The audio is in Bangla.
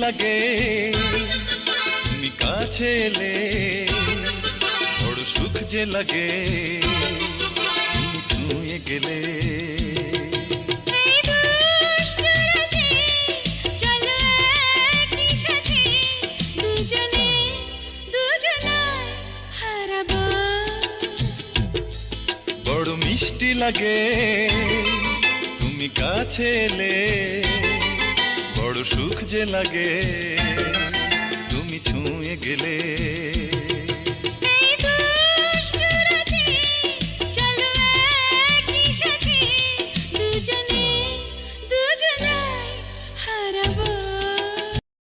লাগে তুমি কাছে এলে, বড় সুখ যে লাগে তুমি ছুঁয়ে গেলে। বড় মিষ্টি লাগে তুমি কাছে এলে, বড় সুখ যে লাগে তুমি ছুঁয়ে গেলে।